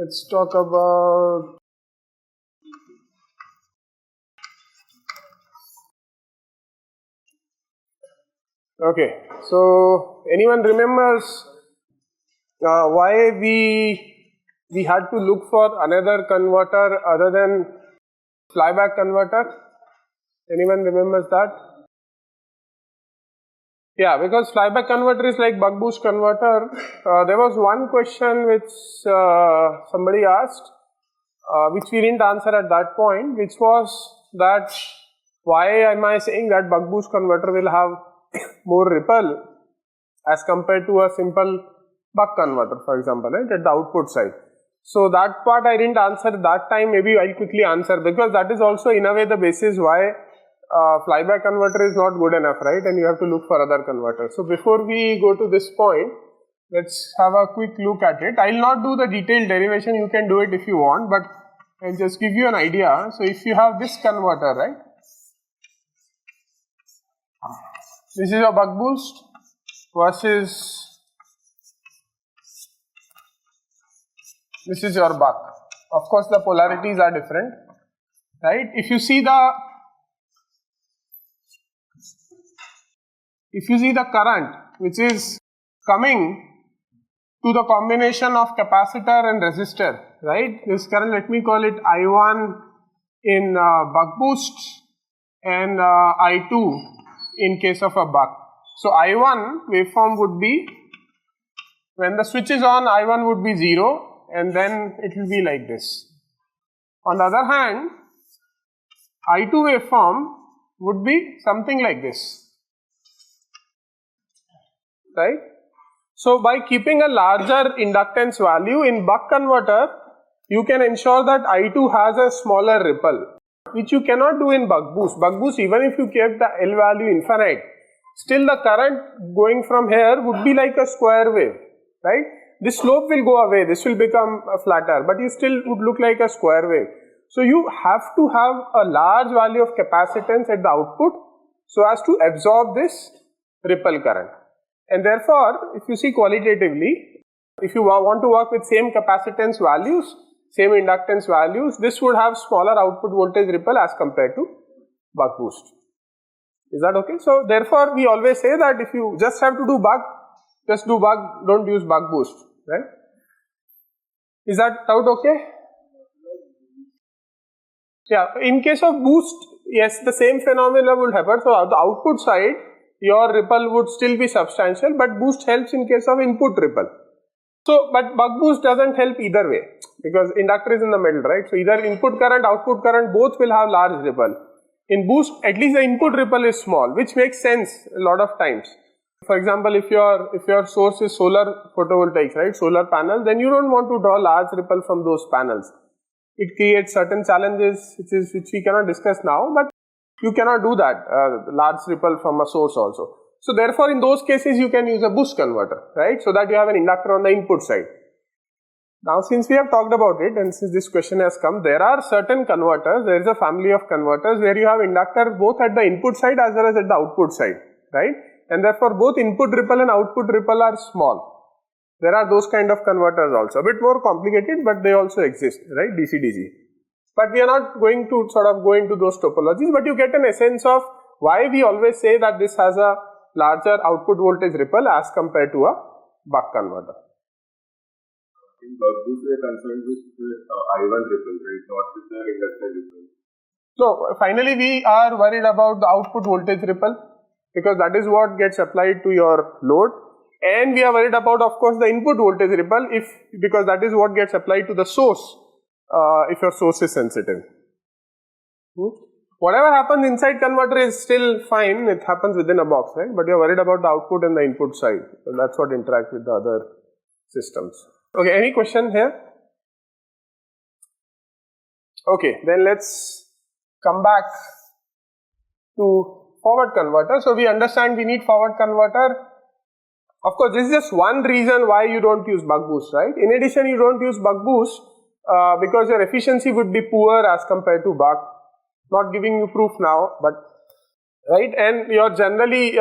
let's talk about okay, so anyone remembers why we had to look for another converter other than flyback converter? Anyone remembers that? Yeah, because flyback converter is like buck boost converter. There was one question which somebody asked, which we didn't answer at that point, which was that why am I saying that buck boost converter will have more ripple as compared to a simple buck converter, for example, right, at the output side. So that part I didn't answer that time. Maybe I'll quickly answer, because that is also in a way the basis why flyback converter is not good enough, right, and you have to look for other converters. So before we go to this point, let's have a quick look at it. I'll not do the detailed derivation, you can do it if you want, but I'll just give you an idea. So if you have this converter, right, this is your buck boost versus this is your buck. Of course the polarities are different, right? If you see the current which is coming to the combination of capacitor and resistor, right, this current, let me call it I1 in buck boost and I2 in case of a buck. So I1 waveform would be, when the switch is on, I1 would be 0 and then it will be like this. On the other hand, I2 waveform would be something like this, right? So by keeping a larger inductance value in buck converter, you can ensure that I2 has a smaller ripple, which you cannot do in buck boost. Buck boost, even if you kept the L value infinite, still the current going from here would be like a square wave, right? This slope will go away, this will become flatter, but you still would look like a square wave. So you have to have a large value of capacitance at the output so as to absorb this ripple current. And therefore, if you see qualitatively, if you want to work with same capacitance values, same inductance values, this would have smaller output voltage ripple as compared to buck boost. Is that okay? So therefore, we always say that if you just have to do buck, just do buck, don't use buck boost, right? Is that doubt okay? Yeah, in case of boost, yes, the same phenomena will happen. So on the output side, your ripple would still be substantial, but boost helps in case of input ripple. So, but buck boost doesn't help either way, because inductor is in the middle, right? So either input current, output current, both will have large ripple. In boost, at least the input ripple is small, which makes sense a lot of times. For example, if your source is solar photovoltaics, right, solar panel, then you don't want to draw large ripple from those panels. It creates certain challenges which we cannot discuss now, but you cannot do that, large ripple from a source also. So therefore, in those cases, you can use a boost converter, right, so that you have an inductor on the input side. Now, since we have talked about it and since this question has come, there are certain converters, there is a family of converters where you have inductor both at the input side as well as at the output side, right, and therefore both input ripple and output ripple are small. There are those kind of converters also, a bit more complicated, but they also exist, right, DC-DC. But we are not going to sort of go into those topologies, but you get an essence of why we always say that this has a larger output voltage ripple as compared to a buck converter. In buck boost, we are concerned with I1 ripple, right, not with the inductor ripple. So finally, we are worried about the output voltage ripple, because that is what gets applied to your load, and we are worried about, of course, the input voltage ripple, because that is what gets applied to the source, if your source is sensitive. Whatever happens inside converter is still fine, it happens within a box, right, but you are worried about the output and the input side, so that's what interacts with the other systems. Okay, any question here? Okay, then let's come back to forward converter. So we understand we need forward converter. Of course, this is just one reason why you don't use buck boost, right? In addition, you don't use buck boost because your efficiency would be poor as compared to buck. Not giving you proof now, but right, and you're generally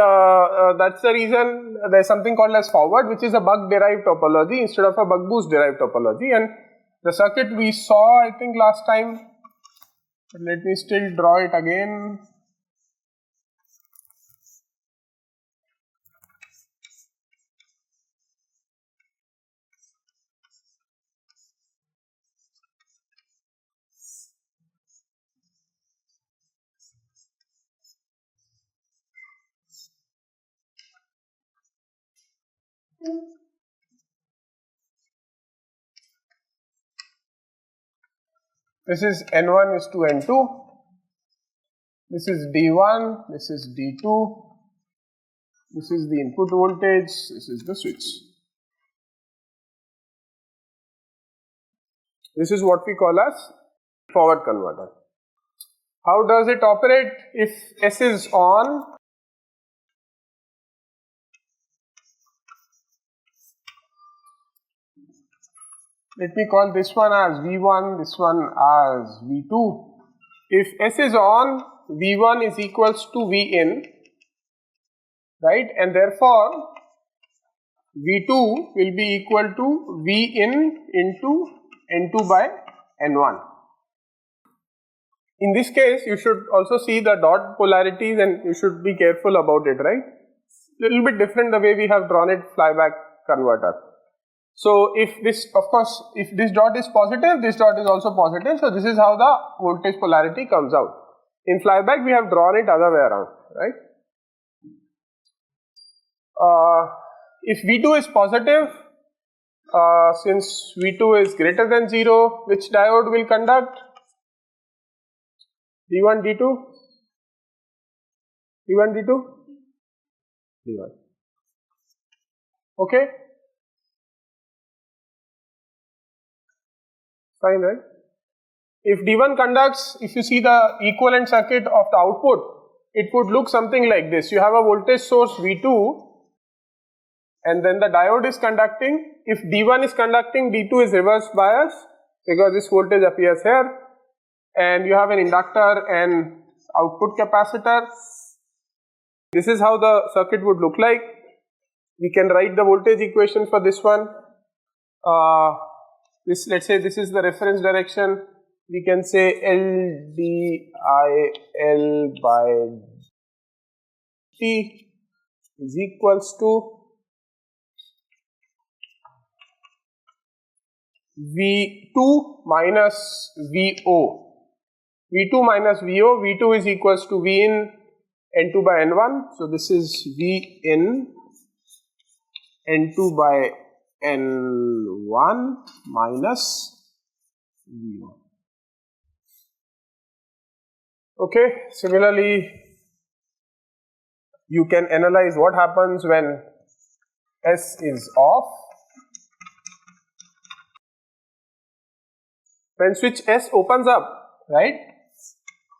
that's the reason there's something called as forward, which is a buck derived topology instead of a buck boost derived topology, and The circuit we saw, I think, last time, but let me still draw it again. This is N1 is to N2. This is D1, this is D2. This is the input voltage, this is the switch. This is what we call as forward converter. How does it operate? If S is on, let me call this one as V1, this one as V2. If S is on, V1 is equals to Vin, right? And therefore, V2 will be equal to Vin into N2 by N1. In this case, you should also see the dot polarities and you should be careful about it, right? Little bit different the way we have drawn it flyback converter. So if this, of course, if this dot is positive, this dot is also positive. So this is how the voltage polarity comes out. In flyback, we have drawn it other way around, right? If V2 is positive, since V2 is greater than 0, which diode will conduct? D1, D2? D1, D2? D1. Okay? Fine, right? If D1 conducts, if you see the equivalent circuit of the output, it would look something like this. You have a voltage source V2 and then the diode is conducting. If D1 is conducting, D2 is reverse bias because this voltage appears here, and you have an inductor and output capacitor. This is how the circuit would look like. We can write the voltage equation for this one. Let's say this is the reference direction. We can say L dIL by T is equals to V2 minus VO. V2 minus VO, V2 is equals to Vin N2 by N1. So this is Vin N2 by N1 minus VO. Okay, similarly, you can analyze what happens when S is off. When switch S opens up, right?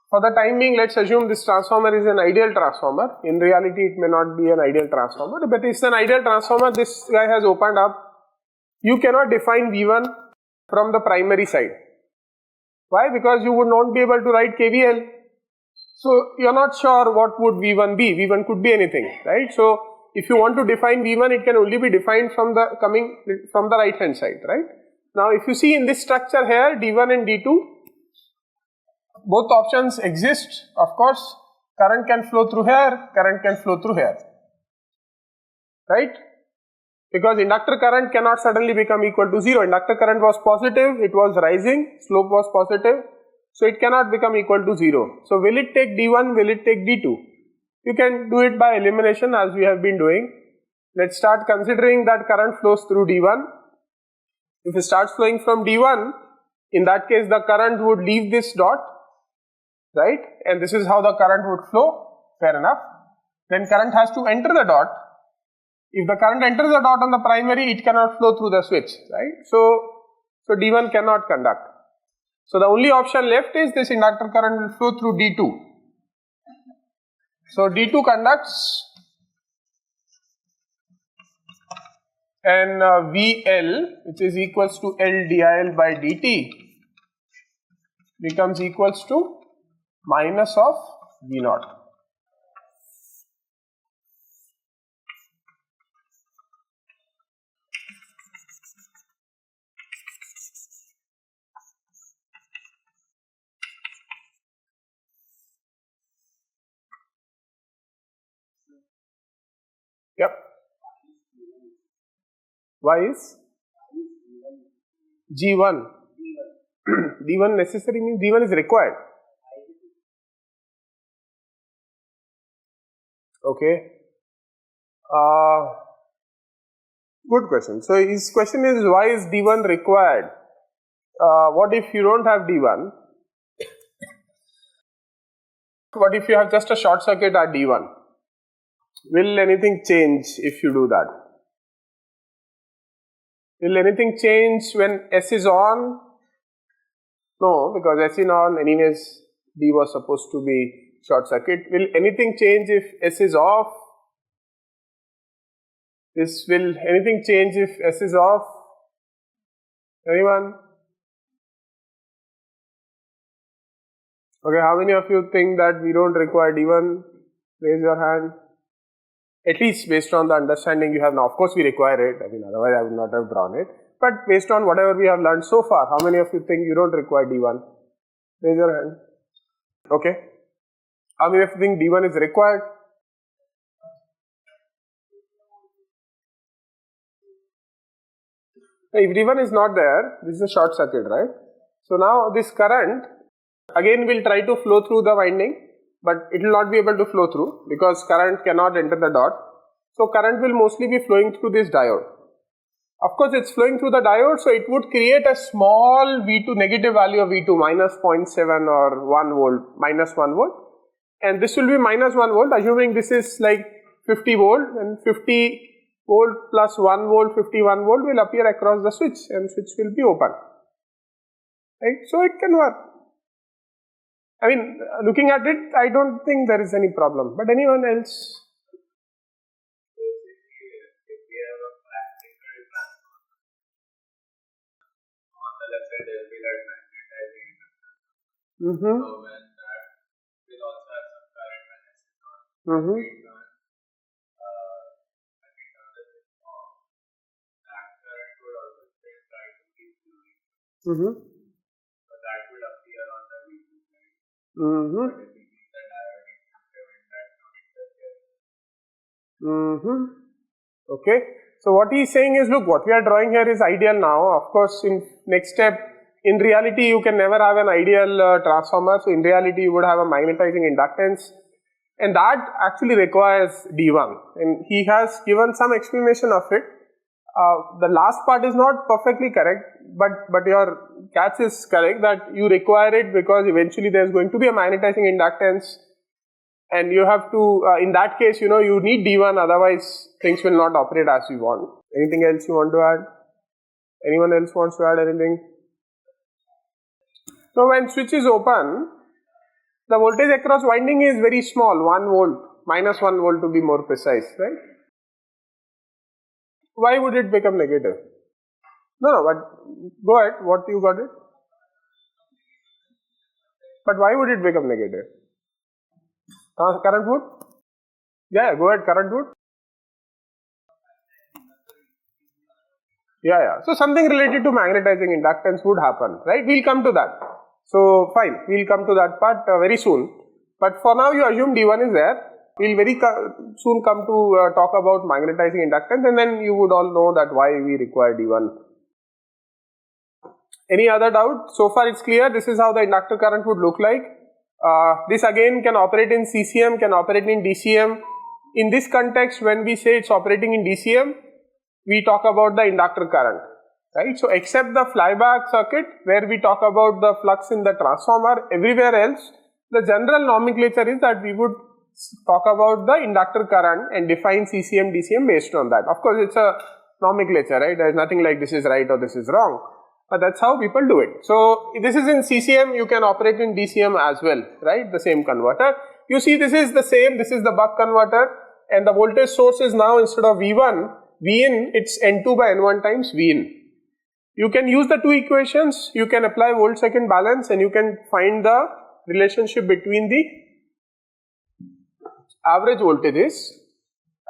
For the time being, let's assume this transformer is an ideal transformer. In reality, it may not be an ideal transformer, but it's an ideal transformer. This guy has opened up. You cannot define V1 from the primary side. Why? Because you would not be able to write KVL. So you are not sure what would V1 be. V1 could be anything, right? So if you want to define V1, it can only be defined from the right hand side, right? Now if you see in this structure here, D1 and D2, both options exist. Of course, current can flow through here, current can flow through here, right? Because inductor current cannot suddenly become equal to 0. Inductor current was positive, it was rising, slope was positive, so it cannot become equal to 0. So will it take D1, will it take D2? You can do it by elimination as we have been doing. Let's start considering that current flows through D1. If it starts flowing from D1, in that case the current would leave this dot, right? And this is how the current would flow, fair enough. Then current has to enter the dot. If the current enters the dot on the primary, it cannot flow through the switch, right? So D1 cannot conduct. So the only option left is this inductor current will flow through D2. So D2 conducts and VL, which is equals to L dIL by dt, becomes equals to minus of V0. Yep. Why is G1? D1 necessary means D1 is required. Okay. Good question. So his question is, why is D1 required? What if you don't have D1? What if you have just a short circuit at D1? Will anything change if you do that? Will anything change when S is on? No, because S is on, anyways D was supposed to be short circuit. Will anything change if S is off? Will anything change if S is off? Anyone? Okay, how many of you think that we don't require D1? Raise your hand. At least based on the understanding you have now. Of course we require it, I mean otherwise I would not have drawn it. But based on whatever we have learned so far, how many of you think you don't require D1? Raise your hand. Okay. How many of you think D1 is required? If D1 is not there, this is a short circuit, right? So now this current again will try to flow through the winding, but it will not be able to flow through because current cannot enter the dot. So current will mostly be flowing through this diode. Of course, it's flowing through the diode, so it would create a small V2, negative value of V2, minus 0.7 or 1 volt, minus 1 volt. And this will be minus 1 volt, assuming this is like 50 volt, and 50 volt plus 1 volt, 51 volt will appear across the switch, and switch will be open. Right? So it can work. I mean, looking at it, I don't think there is any problem. But anyone else? If we have a practical transformer, on the left side there will be that magnetizing inductance. So when that will also have some current when S is on. When we turn the switch off, that current would also still try to keep flowing. So that would appear on the V2 side. But if we keep the diode inactive and that now interferes. Okay. So what he is saying is, look, what we are drawing here is ideal now. Of course, in next step, in reality, you can never have an ideal transformer. So in reality, you would have a magnetizing inductance, and that actually requires D1. And he has given some explanation of it. The last part is not perfectly correct, but your catch is correct that you require it because eventually there is going to be a magnetizing inductance, and you have to, in that case, you need D1, otherwise things will not operate as you want. Anything else you want to add? Anyone else wants to add anything? So when switch is open, the voltage across winding is very small, 1 volt, minus 1 volt to be more precise, right? Why would it become negative? No, but go ahead, what you got it? But why would it become negative? Current would? Yeah, go ahead, current would? Yeah. So something related to magnetizing inductance would happen, right? We'll come to that. So fine, we'll come to that part very soon. But for now, you assume D1 is there. We'll very soon come to talk about magnetizing inductance, and then you would all know that why we require D1. Any other doubt? So far it's clear. This is how the inductor current would look like. This again can operate in CCM, can operate in DCM. In this context, when we say it's operating in DCM, we talk about the inductor current, right? So except the flyback circuit where we talk about the flux in the transformer, everywhere else, the general nomenclature is that we would talk about the inductor current and define CCM, DCM based on that. Of course, it's a nomenclature, right? There is nothing like this is right or this is wrong. But that's how people do it. So this is in CCM, you can operate in DCM as well, right? The same converter. You see this is the same, this is the buck converter, and the voltage source is now instead of V1, Vin, it's N2 by N1 times Vin. You can use the two equations, you can apply volt second balance, and you can find the relationship between the average voltages,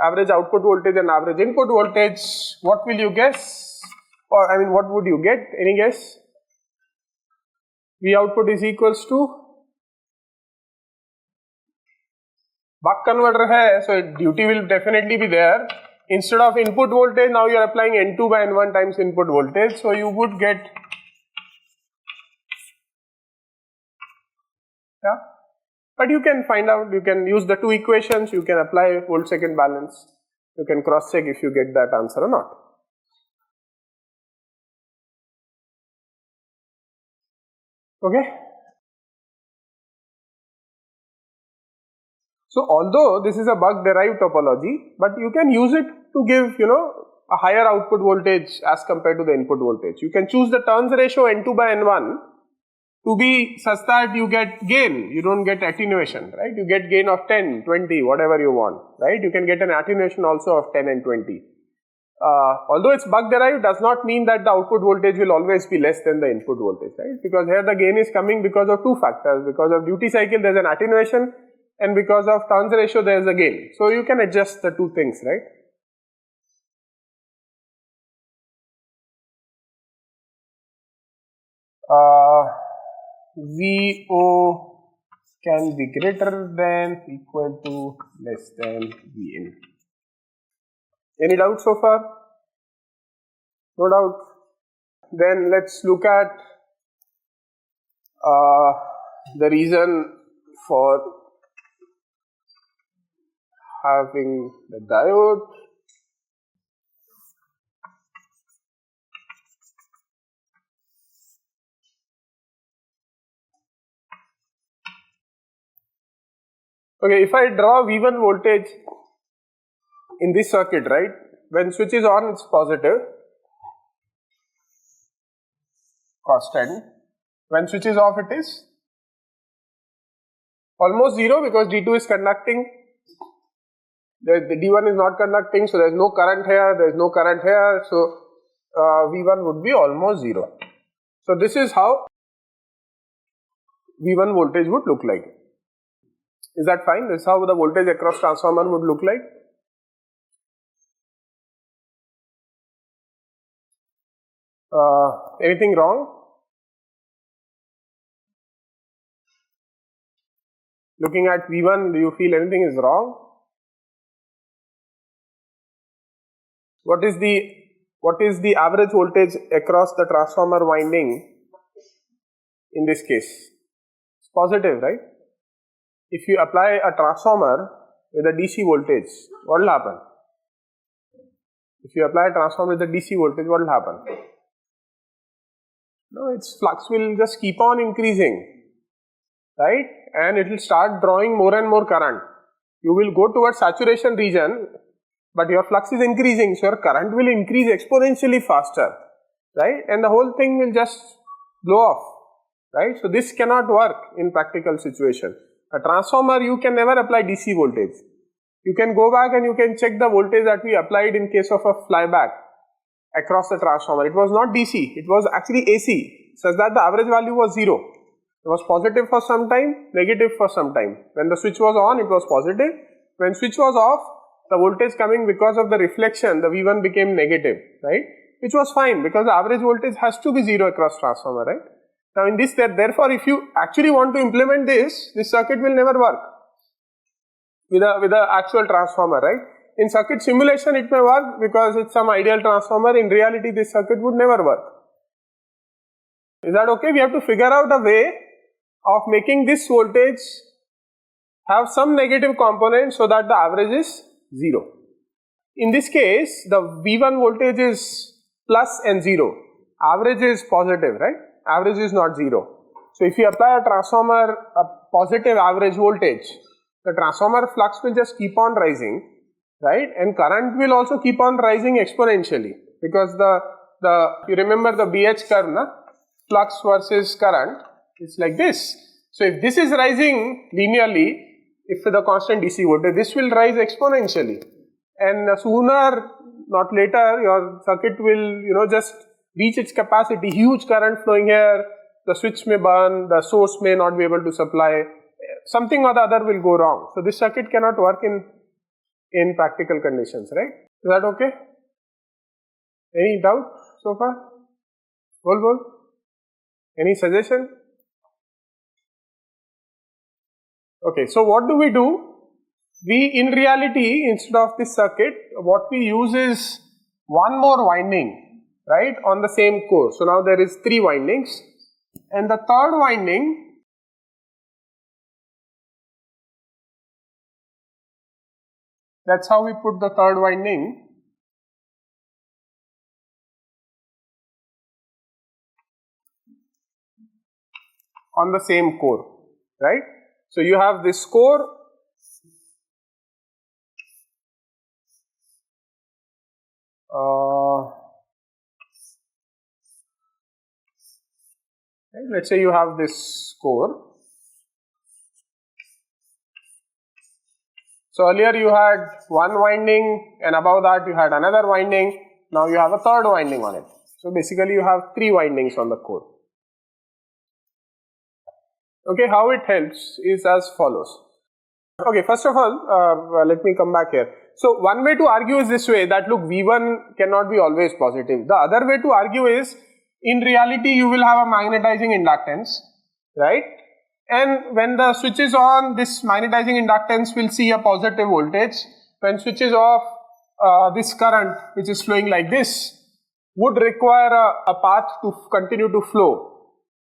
average output voltage and average input voltage. What will you guess? Or I mean, what would you get? Any guess? V output is equals to buck converter hai, so duty will definitely be there. Instead of input voltage, now you are applying N2 by N1 times input voltage, so you would get, yeah. But you can find out, you can use the two equations, you can apply volt second balance, you can cross check if you get that answer or not. Okay. So although this is a buck derived topology, but you can use it to give, a higher output voltage as compared to the input voltage. You can choose the turns ratio N2 by N1 to be such that you get gain, you don't get attenuation, right? You get gain of 10, 20, whatever you want, right? You can get an attenuation also of 10 and 20. Although it's buck derived, does not mean that the output voltage will always be less than the input voltage, right? Because here the gain is coming because of two factors. Because of duty cycle there is an attenuation, and because of turns ratio there is a gain. So you can adjust the two things, right? VO can be greater than, equal to, less than Vin. Any doubt so far? No doubt. Then let's look at the reason for having the diode. Okay, if I draw V1 voltage in this circuit, right, when switch is on it's positive, constant. When switch is off it is almost 0 because D2 is conducting, the D1 is not conducting, so there is no current here, there is no current here, so V1 would be almost 0. So this is how V1 voltage would look like. Is that fine? This is how the voltage across transformer would look like. Anything wrong? Looking at V1, do you feel anything is wrong? What is the average voltage across the transformer winding in this case? It's positive, right? If you apply a transformer with a DC voltage, what will happen? If you apply a transformer with a DC voltage, what will happen? No, its flux will just keep on increasing, right? And it will start drawing more and more current. You will go towards saturation region, but your flux is increasing, so your current will increase exponentially faster, right? And the whole thing will just blow off, right? So this cannot work in practical situation. A transformer, you can never apply DC voltage. You can go back and you can check the voltage that we applied in case of a flyback across the transformer. It was not DC, it was actually AC, such that the average value was 0. It was positive for some time, negative for some time. When the switch was on, it was positive. When switch was off, the voltage coming because of the reflection, the V1 became negative, right? Which was fine because the average voltage has to be 0 across transformer, right? Now in this, therefore, if you actually want to implement this circuit will never work with a actual transformer, right? In circuit simulation it may work because it's some ideal transformer. In reality this circuit would never work. Is that okay? We have to figure out a way of making this voltage have some negative component so that the average is 0. In this case the V1 voltage is plus and 0. Average is positive, right? Average is not 0. So if you apply a transformer a positive average voltage, the transformer flux will just keep on rising, right? And current will also keep on rising exponentially because you remember the BH curve, na? Flux versus current, it's like this. So if this is rising linearly, if the constant DC voltage, this will rise exponentially, and sooner not later your circuit will just reach its capacity. Huge current flowing here, the switch may burn, the source may not be able to supply, something or the other will go wrong. So this circuit cannot work in practical conditions, right? Is that okay? Any doubt so far? Bol? Any suggestion? Okay, so what do? in reality, instead of this circuit, what we use is one more winding, right, on the same core. So now there is 3 windings, and the third winding, that's how we put the third winding. On the same core, right? So you have this core, right? Let's say you have this core. So earlier you had one winding, and above that you had another winding. Now you have a third winding on it. So basically you have 3 windings on the core. Okay, how it helps is as follows. Okay, first of all, let me come back here. So one way to argue is this way, that look, V1 cannot be always positive. The other way to argue is, in reality you will have a magnetizing inductance, right? And when the switch is on, this magnetizing inductance will see a positive voltage. When switch is off, this current which is flowing like this would require a path to continue to flow.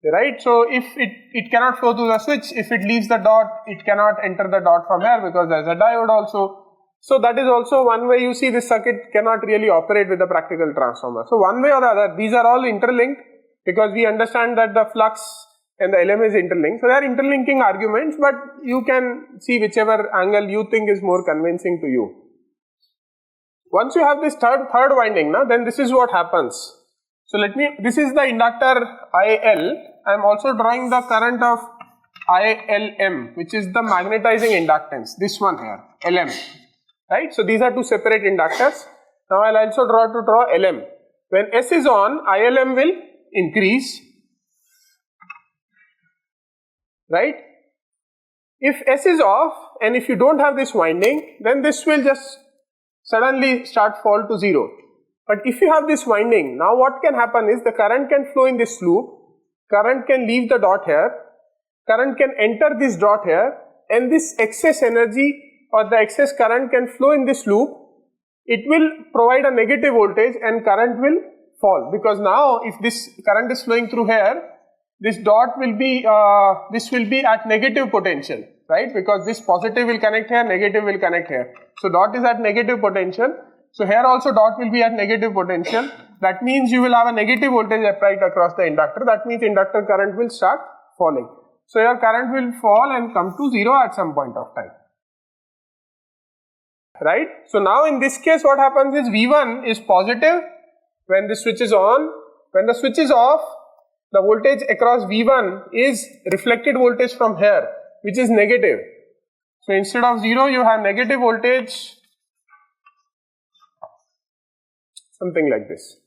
Right, so if it cannot flow through the switch, if it leaves the dot, it cannot enter the dot from here because there is a diode also. So that is also one way you see this circuit cannot really operate with a practical transformer. So one way or the other, these are all interlinked because we understand that the flux and the LM is interlinked. So they are interlinking arguments, but you can see whichever angle you think is more convincing to you. Once you have this third winding, then this is what happens. So this is the inductor IL. I am also drawing the current of ILM, which is the magnetizing inductance, this one here, LM, right? So these are 2 separate inductors. Now I will also draw LM. When S is on, ILM will increase, right? If S is off and if you don't have this winding, then this will just suddenly fall to 0. But if you have this winding, now what can happen is the current can flow in this loop, current can leave the dot here, current can enter this dot here, and this excess energy or the excess current can flow in this loop. It will provide a negative voltage and current will fall, because now if this current is flowing through here, this dot will be at negative potential, right? Because this positive will connect here, negative will connect here. So dot is at negative potential. So here also dot will be at negative potential. That means you will have a negative voltage applied across the inductor. That means inductor current will start falling. So your current will fall and come to 0 at some point of time. Right? So now in this case what happens is V1 is positive when the switch is on. When the switch is off, the voltage across V1 is reflected voltage from here, which is negative. So instead of 0 you have negative voltage, something like this,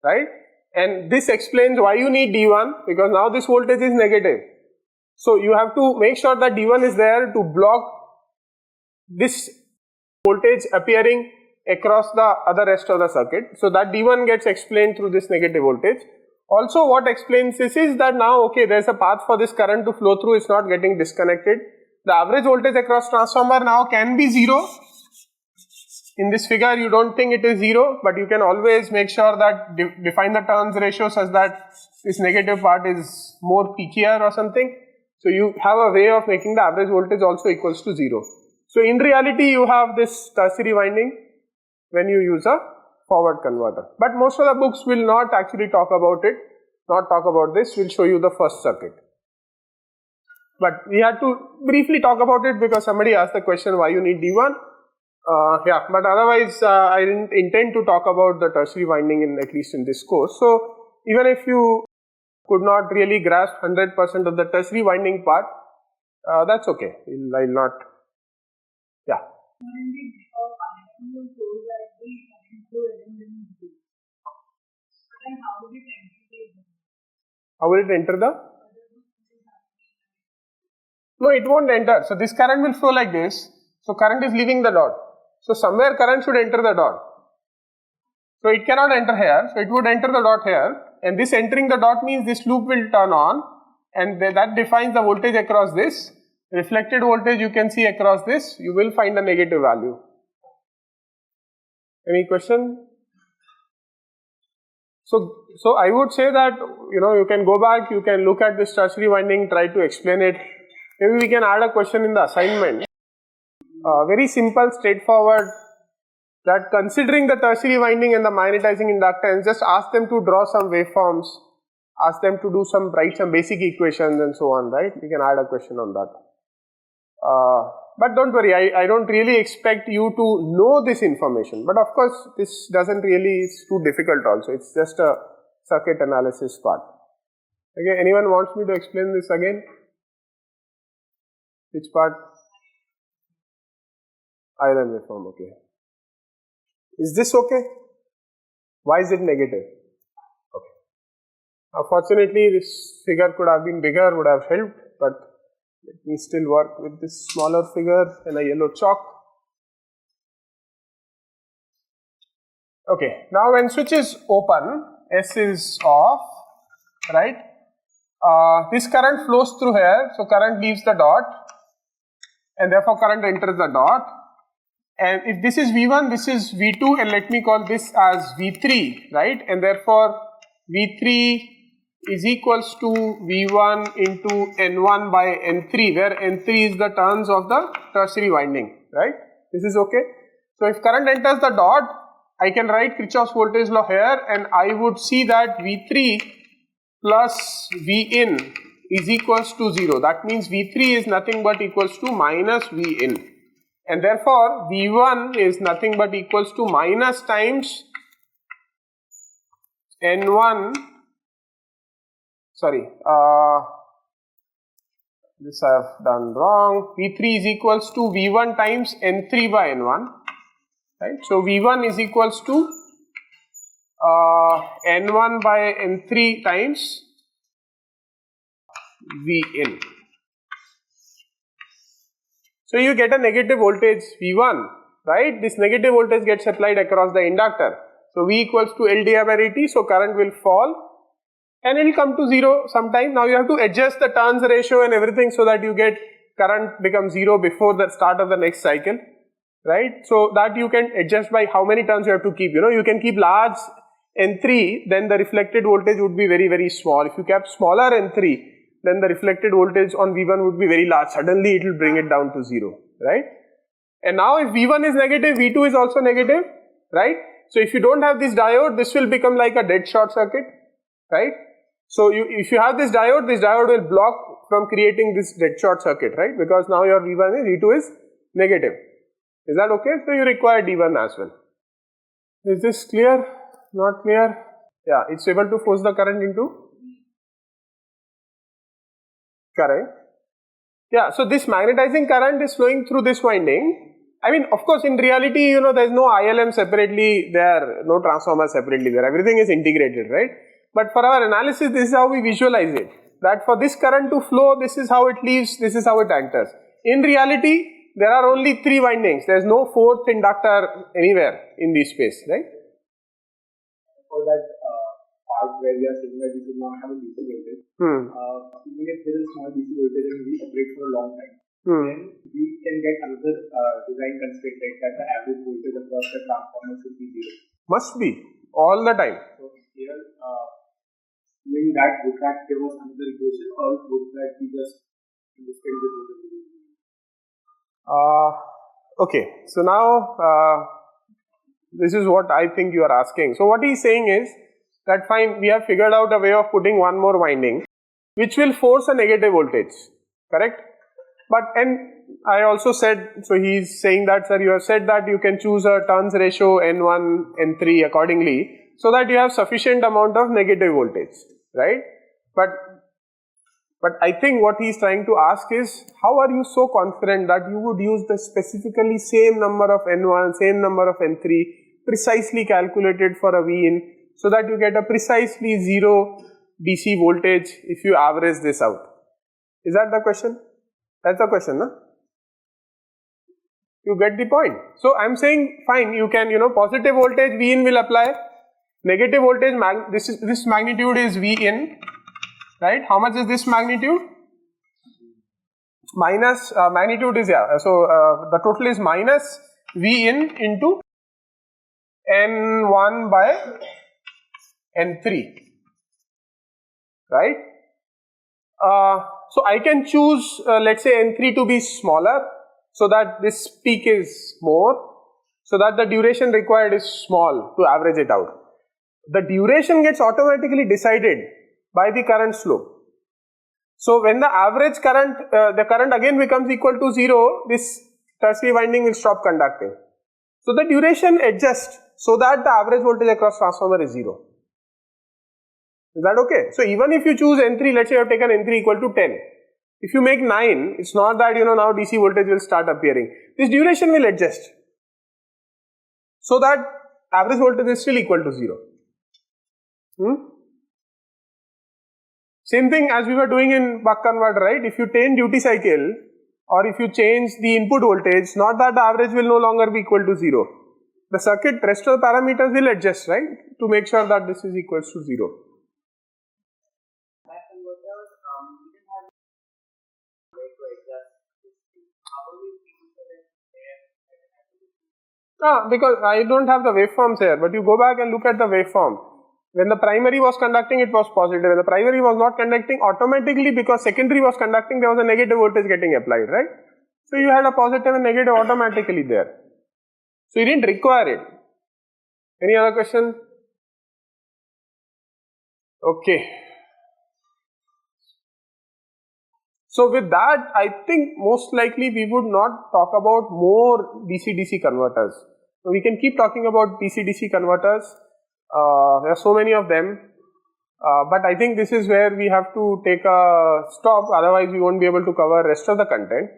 right? And this explains why you need D1, because now this voltage is negative. So you have to make sure that D1 is there to block this voltage appearing across the other rest of the circuit. So that D1 gets explained through this negative voltage. Also what explains this is that now there is a path for this current to flow through, it's not getting disconnected. The average voltage across transformer now can be 0. In this figure you don't think it is 0, but you can always make sure that define the turns ratio such that this negative part is more peakier or something. So you have a way of making the average voltage also equals to 0. So in reality you have this tertiary winding when you use a forward converter. But most of the books will not actually talk about it, not talk about this, will show you the first circuit. But we had to briefly talk about it because somebody asked the question why you need D1. But otherwise I didn't intend to talk about the tertiary winding at least in this course. So even if you could not really grasp 100% of the tertiary winding part, that's okay. I'll not. How will it enter the? No, it won't enter. So this current will flow like this. So current is leaving the dot. So somewhere current should enter the dot. So it cannot enter here. So it would enter the dot here. And this entering the dot means this loop will turn on. And that defines the voltage across this. reflected voltage you can see across this, you will find a negative value. Any question? So I would say that, you can go back, you can look at this tertiary winding, try to explain it. Maybe we can add a question in the assignment. Very simple, straightforward, that considering the tertiary winding and the magnetizing inductance, just ask them to draw some waveforms, ask them to write some basic equations and so on, right? We can add a question on that. But don't worry, I don't really expect you to know this information, but of course this doesn't really, it's too difficult also, it's just a circuit analysis part. Okay, anyone wants me to explain this again? Which part? Island waveform, okay. Is this okay? Why is it negative? Okay. Unfortunately, this figure could have been bigger, would have helped, but let me still work with this smaller figure and a yellow chalk. Okay, now when switch is open, S is off, right? This current flows through here, so current leaves the dot and therefore current enters the dot. And if this is V1, this is V2, and let me call this as V3, right? And therefore V3 is equals to V1 into N1 by N3, where N3 is the turns of the tertiary winding, right? This is okay. So if current enters the dot, I can write Kirchhoff's voltage law here, and I would see that V3 plus Vin is equals to 0. That means V3 is nothing but equals to minus Vin. And therefore, V1 is nothing but equals to minus times N1, sorry, this I have done wrong, V3 is equals to V1 times N3 by N1, right. So, V1 is equals to N1 by N3 times Vin. So, you get a negative voltage V1, right? This negative voltage gets applied across the inductor. So, V equals to L di by dt, so current will fall and it will come to 0 sometime. Now, you have to adjust the turns ratio and everything so that you get current becomes 0 before the start of the next cycle, right? So, that you can adjust by how many turns you have to keep, you can keep large N3, then the reflected voltage would be very, very small. If you kept smaller N3, then the reflected voltage on V1 would be very large. Suddenly it will bring it down to 0, right? And now if V1 is negative, V2 is also negative, right? So if you don't have this diode, this will become like a dead short circuit, right? So if you have this diode will block from creating this dead short circuit, right? Because now your V1 is, V2 is negative. Is that okay? So you require D1 as well. Is this clear? Not clear? Yeah, it's able to force the current into current. Yeah, so this magnetizing current is flowing through this winding. I mean, of course, in reality, there is no ILM separately there, no transformer separately there. Everything is integrated, right? But for our analysis, this is how we visualize it. That for this current to flow, this is how it leaves, this is how it enters. In reality, there are only 3 windings. There is no 4th inductor anywhere in this space, right? For that part where we are saying that we should not have a DC voltage, even if there is small DC voltage and we operate for a long time, then we can get another design constraint, like that the average voltage across the transformer should be 0. Must be, all the time. So here, doing that, would that give us another equation, or would that be just understand the voltage? Okay, so now this is what I think you are asking. So what he is saying is that fine, we have figured out a way of putting one more winding which will force a negative voltage, correct? But and I also said, so he is saying that, sir, you have said that you can choose a turns ratio N1, N3 accordingly, so that you have sufficient amount of negative voltage, right? But I think what he is trying to ask is, how are you so confident that you would use the specifically same number of N1, same number of N3, precisely calculated for a Vin, so that you get a precisely 0 DC voltage if you average this out? Is that the question? That's the question, no? You get the point. So I am saying, fine, you can, positive voltage Vin will apply, negative voltage, this magnitude is Vin, right? How much is this magnitude? minus magnitude is, yeah, so the total is minus V in into N1 by N3, right? So I can choose let's say N3 to be smaller so that this peak is more, so that the duration required is small to average it out. The duration gets automatically decided by the current slope. So when the average current, the current again becomes equal to 0, this tertiary winding will stop conducting. So the duration adjusts so that the average voltage across transformer is 0. Is that okay? So even if you choose N3, let's say you have taken N3 equal to 10. If you make 9, it's not that now DC voltage will start appearing. This duration will adjust so that average voltage is still equal to 0. Same thing as we were doing in buck converter, right? If you change duty cycle or if you change the input voltage, not that the average will no longer be equal to 0. The circuit rest of the parameters will adjust, right? To make sure that this is equal to 0. Because I don't have the waveforms here, but you go back and look at the waveform. When the primary was conducting, it was positive. When the primary was not conducting, automatically because secondary was conducting, there was a negative voltage getting applied, right? So you had a positive and negative automatically there. So you didn't require it. Any other question? Okay. So with that, I think most likely we would not talk about more DC-DC converters. So we can keep talking about DC-DC converters. There are so many of them, but I think this is where we have to take a stop, otherwise we won't be able to cover rest of the content.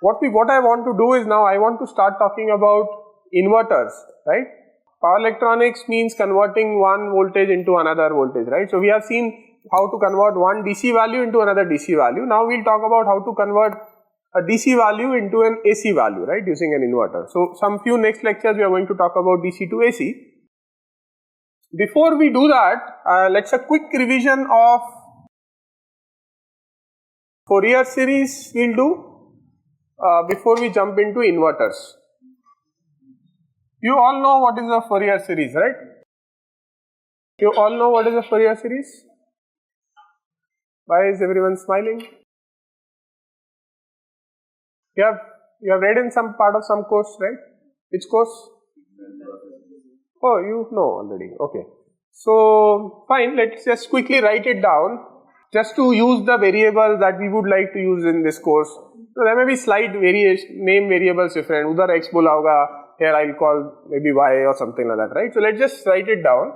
What I want to do is now I want to start talking about inverters, right? Power electronics means converting one voltage into another voltage, right? So we have seen how to convert one DC value into another DC value. Now we'll talk about how to convert a DC value into an AC value, right, using an inverter. So some few next lectures we are going to talk about DC to AC. Before we do that, let's a quick revision of Fourier series we'll do before we jump into inverters. You all know what is a Fourier series, right? You all know what is a Fourier series? Why is everyone smiling? You have read in some part of some course, right? Which course? Oh, you know already. Okay. So fine, let's just quickly write it down just to use the variables that we would like to use in this course. So there may be slight variation, name variables different. Udhar X bola hoga, here I'll call maybe Y or something like that, right? So let's just write it down.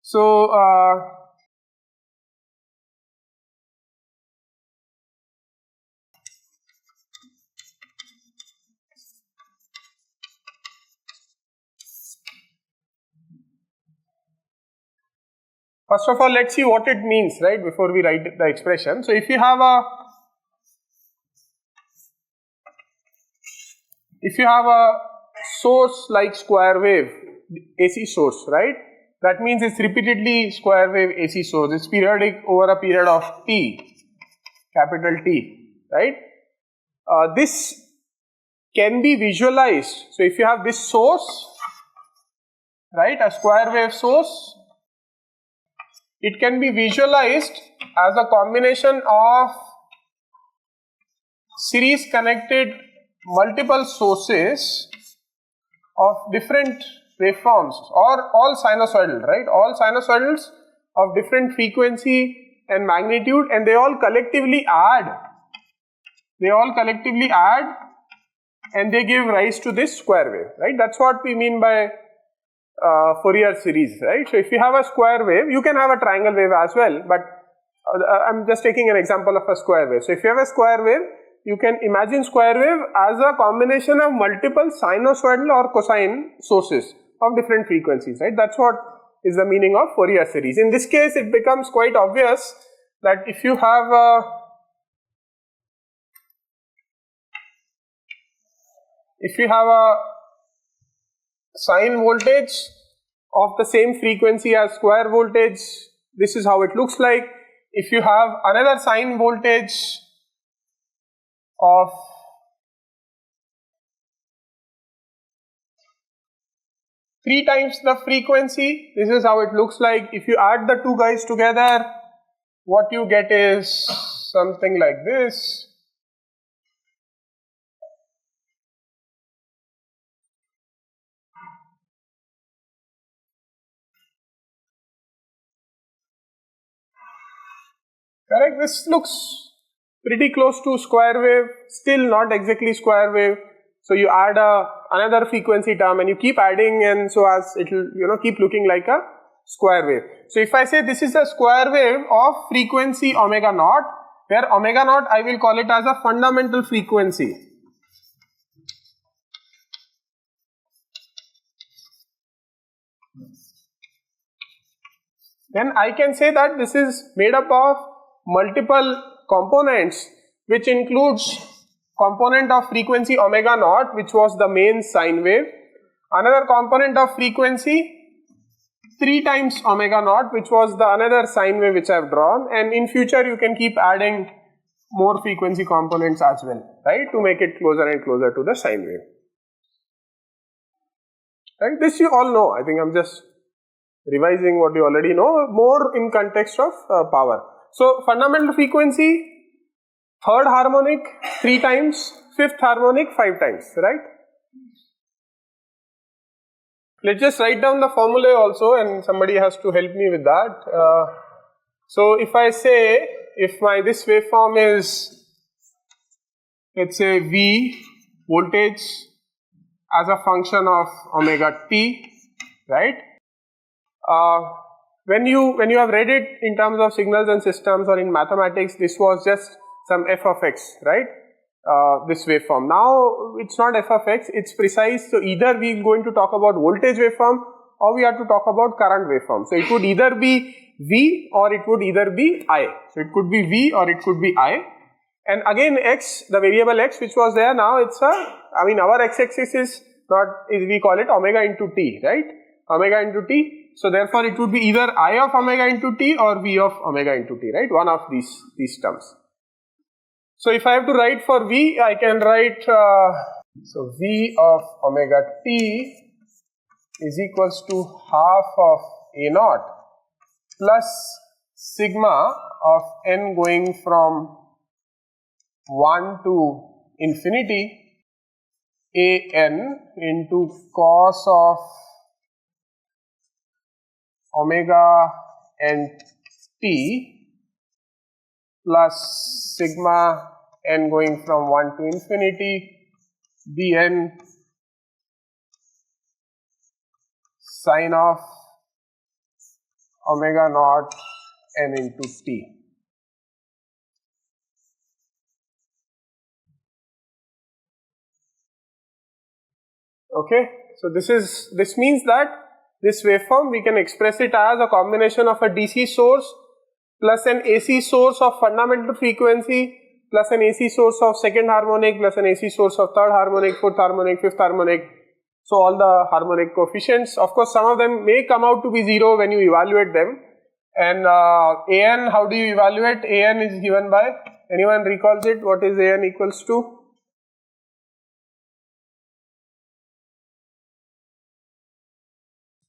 So first of all, let's see what it means, right, before we write the expression. So if you have a source like square wave, AC source, right, that means it's repeatedly square wave AC source. It's periodic over a period of T, capital T, right. This can be visualized. So if you have this source, right, a square wave source, it can be visualized as a combination of series connected multiple sources of different waveforms or all sinusoidal, right? All sinusoidals of different frequency and magnitude, and they all collectively add. And they give rise to this square wave, right? That's what we mean by Fourier series, right? So if you have a square wave, you can have a triangle wave as well, but I'm just taking an example of a square wave. So if you have a square wave, you can imagine square wave as a combination of multiple sinusoidal or cosine sources of different frequencies, right? That's what is the meaning of Fourier series. In this case, it becomes quite obvious that if you have a sine voltage of the same frequency as square voltage, this is how it looks like. If you have another sine voltage of three times the frequency. This is how it looks like. If you add the two guys together, what you get is something like this. Correct? This looks pretty close to square wave, still not exactly square wave. So you add another frequency term and you keep adding, and so as it will keep looking like a square wave. So if I say this is a square wave of frequency omega naught, where omega naught I will call it as a fundamental frequency. Then I can say that this is made up of multiple components, which includes component of frequency omega naught, which was the main sine wave, another component of frequency 3 times omega naught, which was the another sine wave which I have drawn, and in future you can keep adding more frequency components as well, right, to make it closer and closer to the sine wave. Right, this you all know. I think I'm just revising what you already know, more in context of power. So fundamental frequency, third harmonic 3 times, fifth harmonic 5 times, right? Let's just write down the formulae also, and somebody has to help me with that. So if I say, if my this waveform is, let's say V voltage as a function of omega t, right? When you have read it in terms of signals and systems or in mathematics, this was just some f of x, right? This waveform. Now it's not f of x, it's precise. So either we are going to talk about voltage waveform or we have to talk about current waveform. So it would either be V or it would either be I. So it could be V or it could be I. And again x, the variable x which was there, now it's our x-axis is not, we call it omega into t, right? Omega into t. So therefore it would be either I of omega into t or V of omega into t, right? One of these terms. So if I have to write for V, I can write, so V of omega t is equals to half of A naught plus sigma of n going from 1 to infinity A n into cos of omega n t plus sigma n going from 1 to infinity Bn sine of omega naught n into t. Okay, so this means that this waveform we can express it as a combination of a DC source plus an AC source of fundamental frequency plus an AC source of second harmonic plus an AC source of third harmonic, fourth harmonic, fifth harmonic. So all the harmonic coefficients, of course some of them may come out to be 0 when you evaluate them. And An, how do you evaluate? An is given by, anyone recalls it, what is An equals to?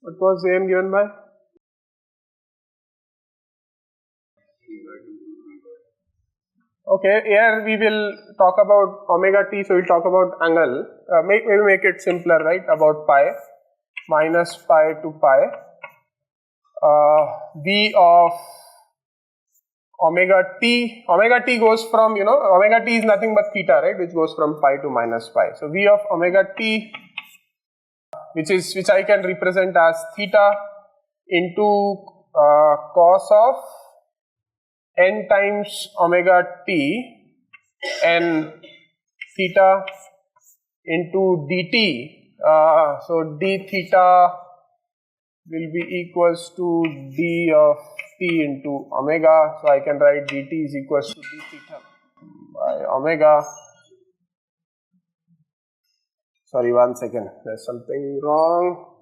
What was An given by? Okay, here we will talk about omega t, so we will talk about angle. Maybe make it simpler, right? About pi, minus pi to pi. V of omega t goes from, omega t is nothing but theta, right? Which goes from pi to minus pi. So V of omega t, which I can represent as theta into cos of n times omega t and theta into dt. So d theta will be equals to d of t into omega. So I can write dt is equals to d theta by omega. Sorry, one second, there's something wrong.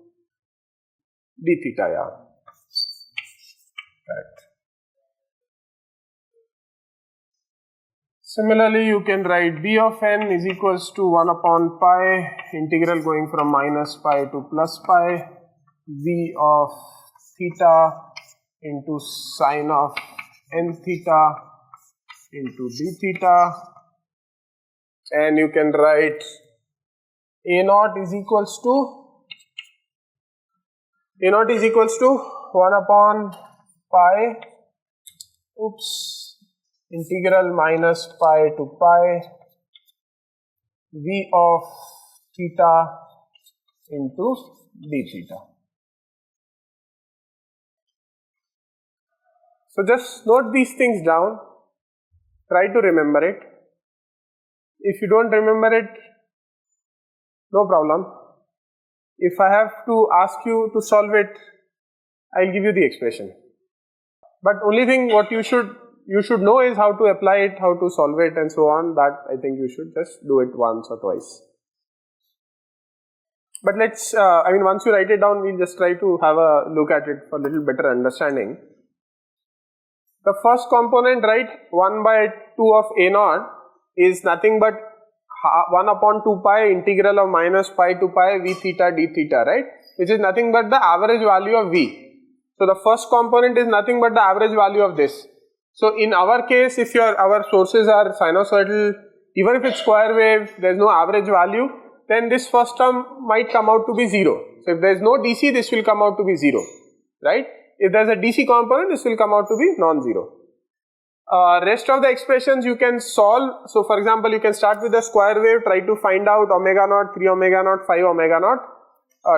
D theta, yeah. Correct. Similarly, you can write b of n is equals to 1 upon pi integral going from minus pi to plus pi v of theta into sine of n theta into d theta, and you can write a naught is equals to 1 upon pi integral minus pi to pi v of theta into d theta. So just note these things down, try to remember it. If you don't remember it, no problem. If I have to ask you to solve it, I'll give you the expression. But only thing what you should know is how to apply it, how to solve it and so on. That I think you should just do it once or twice. But let's, once you write it down, we'll just try to have a look at it for a little better understanding. The first component, right, 1 by 2 of a naught is nothing but 1 upon 2 pi integral of minus pi to pi v theta d theta, right, which is nothing but the average value of v. So the first component is nothing but the average value of this. So in our case, if our sources are sinusoidal, even if it's square wave, there is no average value, then this first term might come out to be 0. So if there is no DC, this will come out to be 0, right? If there is a DC component, this will come out to be non-zero. Rest of the expressions you can solve. So for example, you can start with the square wave, try to find out omega naught, 3 omega naught, 5 omega naught,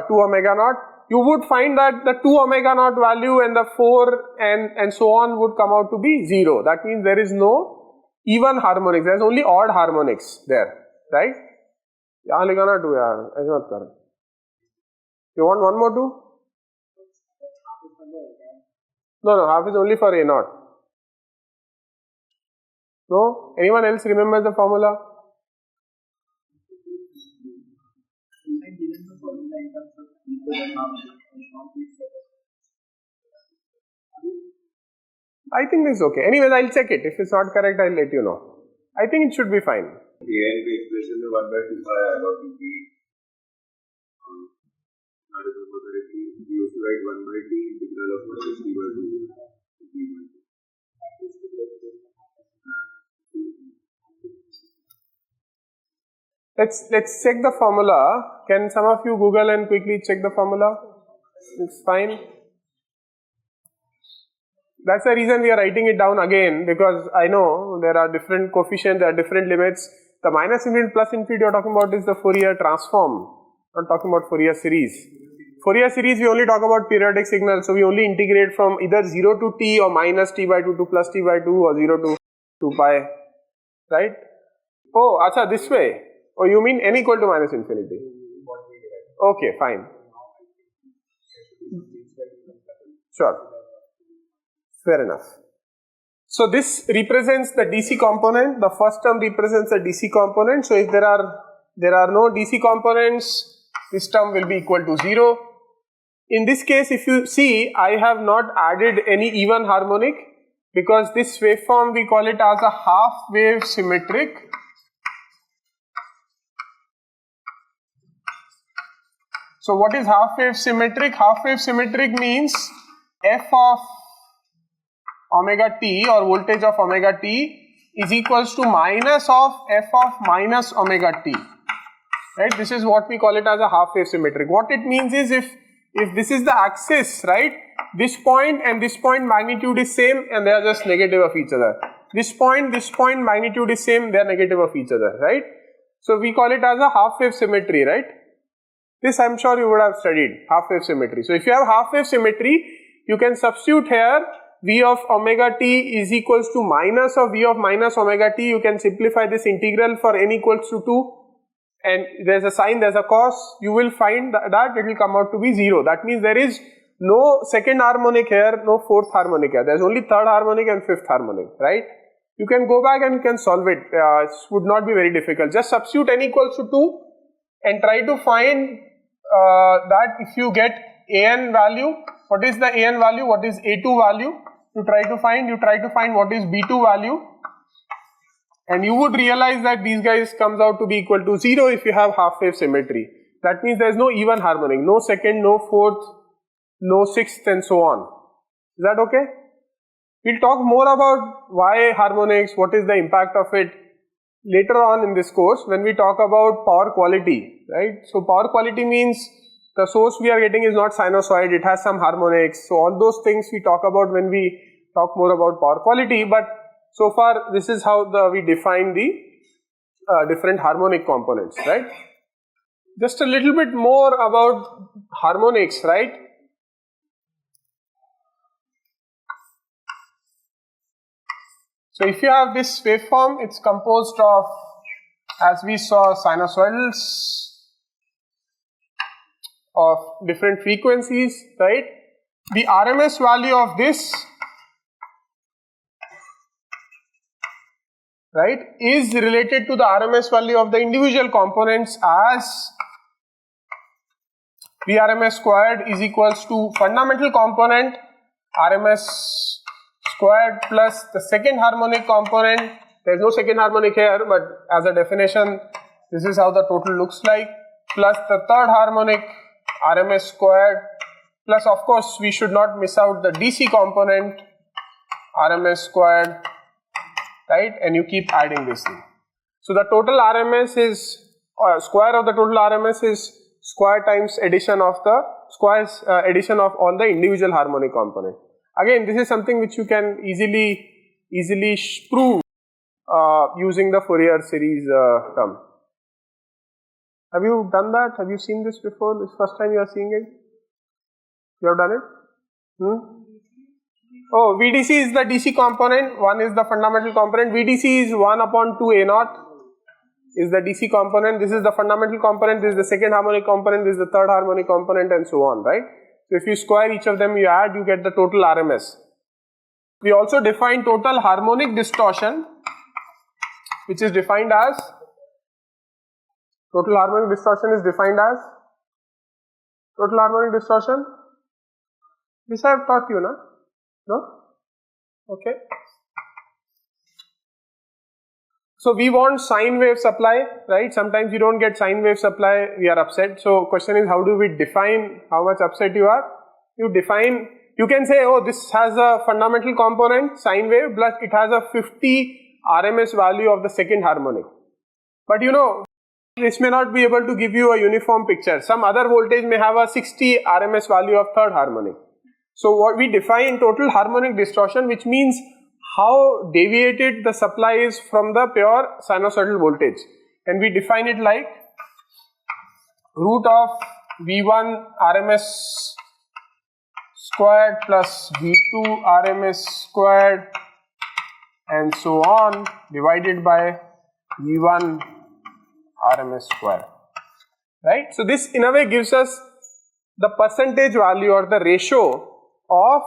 2 omega naught. You would find that the 2 omega naught value and the 4 and so on would come out to be 0. That means there is no even harmonics, there is only odd harmonics there, right? You want one more too? No, half is only for a naught. No? Anyone else remembers the formula? I think this is okay. Anyways, I'll check it. If it's not correct, I'll let you know. I think it should be fine. The end expression is 1 by 2 pi about to be we also write 1 by t integral of minus t by 2 Let's check the formula. Can some of you Google and quickly check the formula? It's fine. That's the reason we are writing it down again, because I know there are different coefficients, there are different limits. The minus infinity plus infinity you are talking about is the Fourier transform, not talking about Fourier series. Fourier series we only talk about periodic signals, so we only integrate from either 0 to t or minus t by 2 to plus t by 2 or 0 to 2 pi, right? Oh, acha, this way. Oh, you mean n equal to minus infinity? Okay, fine. Sure. Fair enough. So this represents the DC component. The first term represents the DC component. So if there are no DC components, this term will be equal to 0. In this case, if you see, I have not added any even harmonic, because this waveform we call it as a half wave symmetric. So what is half wave symmetric? Half wave symmetric means f of omega t or voltage of omega t is equals to minus of f of minus omega t, right? This is what we call it as a half wave symmetric. What it means is if this is the axis, right, this point and this point magnitude is same and they are just negative of each other. This point magnitude is same, they are negative of each other, right? So we call it as a half wave symmetry, right? This I am sure you would have studied, half wave symmetry. So if you have half wave symmetry, you can substitute here v of omega t is equals to minus of v of minus omega t. You can simplify this integral for n equals to 2, and there is a sine, there is a cos. You will find that it will come out to be 0. That means there is no second harmonic here, no fourth harmonic here. There is only third harmonic and fifth harmonic, right? You can go back and you can solve it. It would not be very difficult. Just substitute n equals to 2 and try to find that if you get an value, what is the an value, what is a2 value, you try to find what is b2 value, And you would realize that these guys comes out to be equal to 0 if you have half wave symmetry. That means there is no even harmonic, no second, no fourth, no sixth and so on. Is that okay? We'll talk more about why harmonics, what is the impact of it later on in this course when we talk about power quality, right? So power quality means the source we are getting is not sinusoid, it has some harmonics. So all those things we talk about when we talk more about power quality, but so far this is how we define the different harmonic components, right? Just a little bit more about harmonics, right? So if you have this waveform, it's composed of, as we saw, sinusoidals of different frequencies, right? The RMS value of this, right, is related to the RMS value of the individual components as Vrms squared is equals to fundamental component RMS squared plus the second harmonic component. There is no second harmonic here, but as a definition this is how the total looks like, plus the third harmonic RMS squared, plus of course we should not miss out the DC component RMS squared, right, and you keep adding this thing. So the total RMS is square of the total RMS is square times addition of the squares addition of all the individual harmonic component. Again, this is something which you can easily prove using the Fourier series term. Have you done that? Have you seen this before? This first time you are seeing it? You have done it? Oh, VDC is the DC component, 1 is the fundamental component. VDC is 1 upon 2 A naught is the DC component. This is the fundamental component, this is the second harmonic component, this is the third harmonic component and so on, right? So if you square each of them, you add, you get the total RMS. We also define total harmonic distortion, which is defined as, total harmonic distortion is defined as, total harmonic distortion, this I have taught you, na? No? Okay. So we want sine wave supply, right? Sometimes you don't get sine wave supply, we are upset. So question is, how do we define how much upset you are? You define, you can say, oh, this has a fundamental component, sine wave, plus it has a 50 RMS value of the second harmonic. But you know, this may not be able to give you a uniform picture. Some other voltage may have a 60 RMS value of third harmonic. So what we define total harmonic distortion, which means how deviated the supply is from the pure sinusoidal voltage, and we define it like root of V1 RMS squared plus V2 RMS squared and so on divided by V1 RMS squared, right? So this in a way gives us the percentage value or the ratio of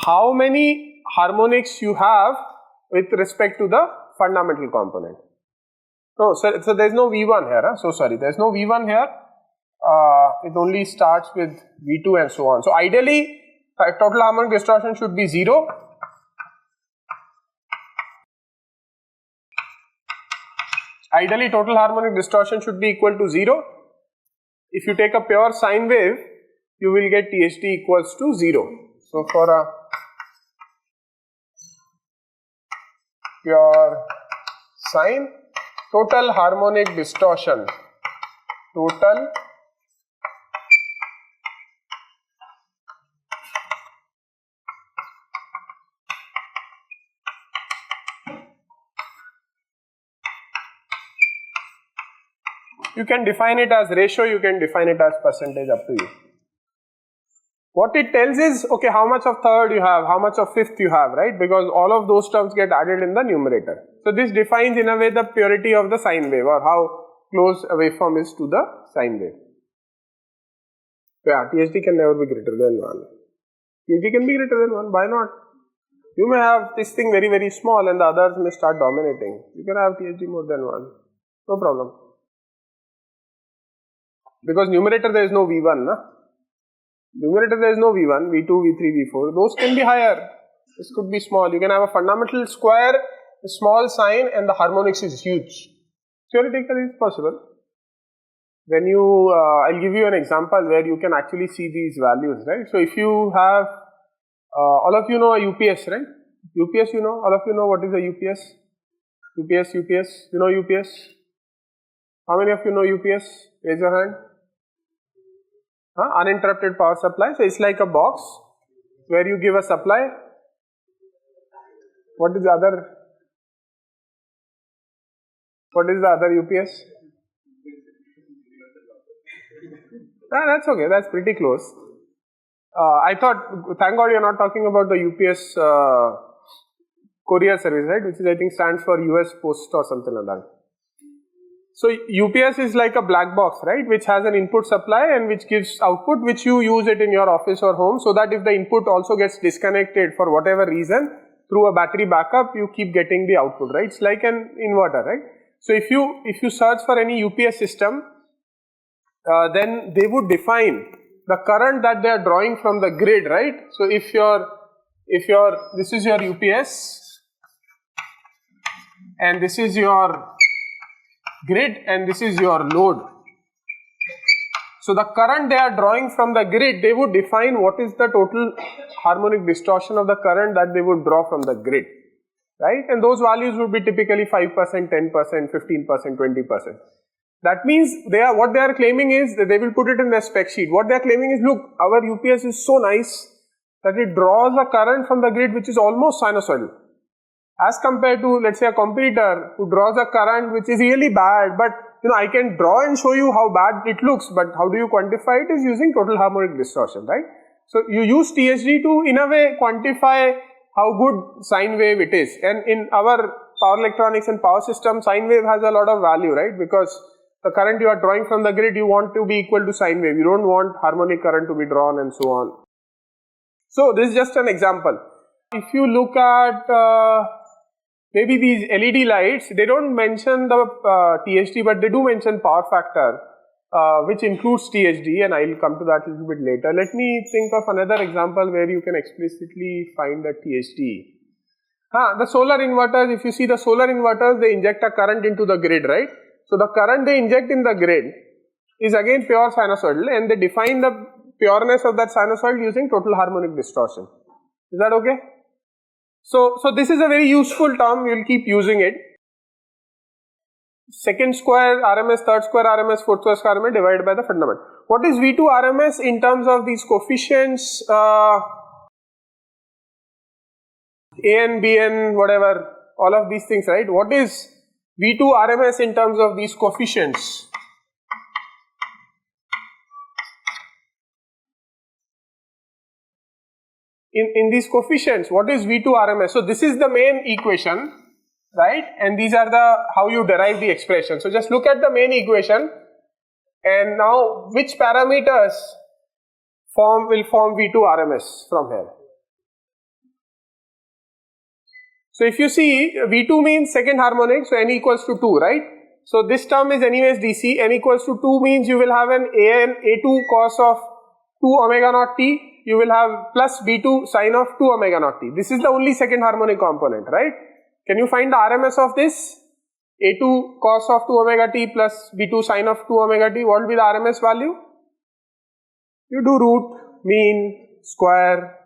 how many harmonics you have with respect to the fundamental component. No, so there is no V1 here. Huh? So sorry, there is no V1 here. It only starts with V2 and so on. So ideally, total harmonic distortion should be 0. Ideally, total harmonic distortion should be equal to 0. If you take a pure sine wave, you will get THD equals to 0. So for a pure sine, total harmonic distortion, total you can define it as ratio, you can define it as percentage, up to you. What it tells is, okay, how much of third you have, how much of fifth you have, right? Because all of those terms get added in the numerator. So this defines in a way the purity of the sine wave, or how close a waveform is to the sine wave. Yeah, THD can never be greater than 1. THD can be greater than 1, why not? You may have this thing very, very small and the others may start dominating. You can have THD more than 1, no problem. Because numerator there is no V1, na? Numerator there is no V1, V2, V3, V4, those can be higher. This could be small. You can have a fundamental square a small sign and the harmonics is huge. Theoretically it's possible. When you, I'll give you an example where you can actually see these values, right? So if you have, all of you know a UPS, right? UPS, you know, all of you know what is a UPS? UPS, you know UPS? How many of you know UPS? Raise your hand. Uninterrupted power supply. So it's like a box where you give a supply. What is the other UPS? That's okay, that's pretty close. I thought, thank God you're not talking about the UPS courier service, right? Which is, I think, stands for US Post or something like that. So UPS is like a black box, right? Which has an input supply and which gives output, which you use it in your office or home, so that if the input also gets disconnected for whatever reason, through a battery backup, you keep getting the output, right? It's like an inverter, right? So if you search for any UPS system, then they would define the current that they are drawing from the grid, right? So if this is your UPS and this is your grid and this is your load. So the current they are drawing from the grid, they would define what is the total harmonic distortion of the current that they would draw from the grid, right? And those values would be typically 5%, 10%, 15%, 20%. That means what they are claiming is that they will put it in their spec sheet. What they are claiming is, look, our UPS is so nice that it draws a current from the grid which is almost sinusoidal, as compared to, let's say, a competitor who draws a current which is really bad, but I can draw and show you how bad it looks, but how do you quantify it is using total harmonic distortion, right? So you use THD to, in a way, quantify how good sine wave it is. And in our power electronics and power system, sine wave has a lot of value, right? Because the current you are drawing from the grid, you want to be equal to sine wave. You don't want harmonic current to be drawn and so on. So this is just an example. If you look at maybe these LED lights, they don't mention the THD, but they do mention power factor, which includes THD, and I will come to that a little bit later. Let me think of another example where you can explicitly find the THD. The solar inverters, if you see the solar inverters, they inject a current into the grid, right? So the current they inject in the grid is again pure sinusoidal, and they define the pureness of that sinusoid using total harmonic distortion. Is that okay? So this is a very useful term, we will keep using it. Second square RMS, third square RMS, fourth square RMS divided by the fundamental. What is V2 RMS in terms of these coefficients, A n, B n, whatever, all of these things, right? What is V2 RMS in terms of these coefficients? In these coefficients, what is V2 RMS? So this is the main equation, right? And these are how you derive the expression. So just look at the main equation, and now which parameters will form V2 RMS from here? So if you see, V2 means second harmonic, so n equals to 2, right? So this term is anyways DC, n equals to 2 means you will have an A2 cos of 2 omega naught t, you will have plus B2 sine of 2 omega naught t. This is the only second harmonic component, right? Can you find the RMS of this? A2 cos of 2 omega t plus B2 sine of 2 omega t, what will be the RMS value? You do root, mean, square,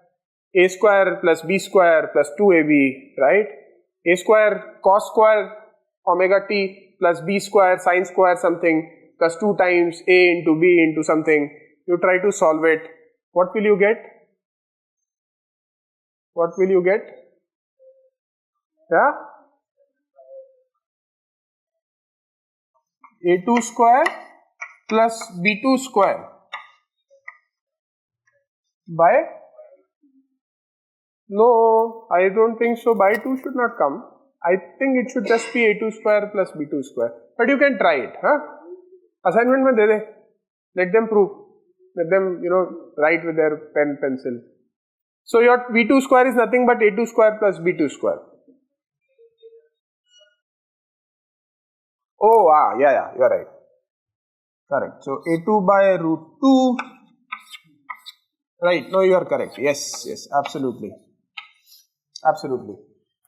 A square plus B square plus 2AB, right? A square cos square omega t plus B square sine square something plus 2 times A into B into something. You try to solve it. What will you get? What will you get? Yeah? A2 square plus B2 square by? No, I don't think so. By 2 should not come. I think it should just be A2 square plus B2 square. But you can try it. Assignment mein de de. Let them prove. Let them, write with their pen, pencil. So your V2 square is nothing but A2 square plus B2 square. Oh, yeah, you are right. Correct. So A2 by root 2. Right, no, you are correct. Yes, absolutely. Absolutely.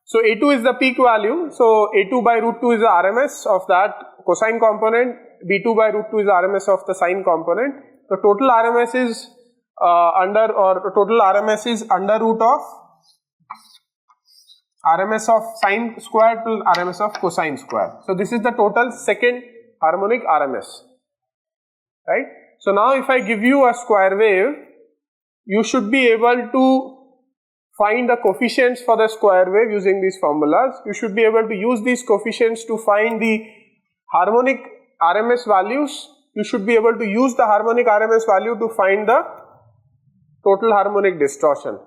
So A2 is the peak value. So A2 by root 2 is the RMS of that cosine component. B2 by root 2 is the RMS of the sine component. The total RMS is under root of RMS of sine square to RMS of cosine square. So this is the total second harmonic RMS, right? So now if I give you a square wave, you should be able to find the coefficients for the square wave using these formulas. You should be able to use these coefficients to find the harmonic RMS values. You should be able to use the harmonic RMS value to find the total harmonic distortion.